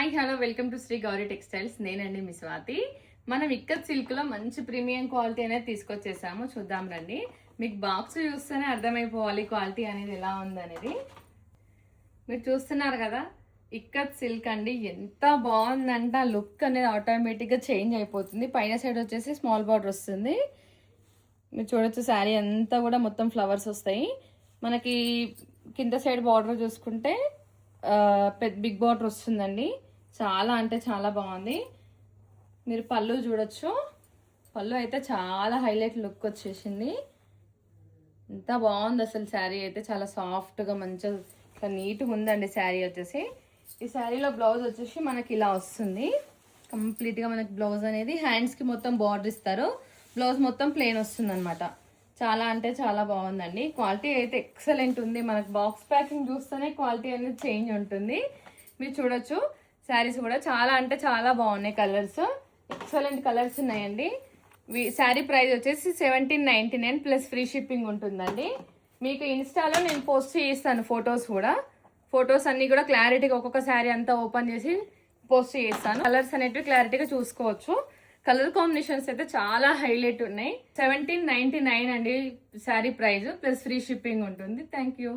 Hi hello welcome to Shri Gauri textiles. నేనండి మీ స్వాతి. మనం ఇక్కత్ సిల్క్ లో మంచి ప్రీమియం క్వాలిటీ అనేది తీసుకొచ్చేసాము. చూద్దాం రండి. మీకు బాక్స్ చూస్తేనే అర్థమైపోవాలి క్వాలిటీ అనేది ఎలా ఉందనేది. మీరు చూస్తున్నారు కదా, ఇక్కత్ సిల్క్ అండి. ఎంత బాగుందంటే ఆ లుక్ అనేది ఆటోమేటిక్గా చేంజ్ అయిపోతుంది. పైన సైడ్ వచ్చేసి స్మాల్ బార్డర్ వస్తుంది. మీరు చూడొచ్చు, శారీ అంతా కూడా మొత్తం ఫ్లవర్స్ వస్తాయి. మనకి కింద సైడ్ బార్డర్ చూసుకుంటే బిగ్ బార్డర్ వస్తుందండి. చాలా అంటే చాలా బాగుంది. మీరు పళ్ళు చూడొచ్చు. పళ్ళు అయితే చాలా హైలైట్ లుక్ వచ్చేసింది. ఎంత బాగుంది అసలు. శారీ అయితే చాలా సాఫ్ట్గా మంచిగా నీట్గా ఉందండి శారీ వచ్చేసి. ఈ శారీలో బ్లౌజ్ వచ్చేసి మనకి ఇలా వస్తుంది. కంప్లీట్గా మనకి బ్లౌజ్ అనేది హ్యాండ్స్కి మొత్తం బార్డర్ ఇస్తారు. బ్లౌజ్ మొత్తం ప్లెయిన్ వస్తుంది అనమాట. చాలా అంటే చాలా బాగుందండి. క్వాలిటీ అయితే ఎక్సలెంట్ ఉంది. మనకు బాక్స్ ప్యాకింగ్ చూస్తేనే క్వాలిటీ అనేది చేంజ్ ఉంటుంది. మీరు చూడొచ్చు, శారీస్ కూడా చాలా అంటే చాలా బాగున్నాయి. కలర్స్ ఎక్సలెంట్ కలర్స్ ఉన్నాయండి. శారీ ప్రైస్ వచ్చేసి 1799 ప్లస్ ఫ్రీ షిప్పింగ్ ఉంటుందండి. మీకు ఇన్స్టాలో నేను పోస్ట్ చేస్తాను ఫొటోస్ కూడా. ఫొటోస్ అన్నీ కూడా క్లారిటీగా ఒక్కొక్క శారీ అంతా ఓపెన్ చేసి పోస్ట్ చేస్తాను. కలర్స్ అనేటివి క్లారిటీగా చూసుకోవచ్చు. కలర్ కాంబినేషన్స్ అయితే చాలా హైలైట్ ఉన్నాయి. 1799 అండి sari price, plus free shipping ఉంటుంది. Thank you.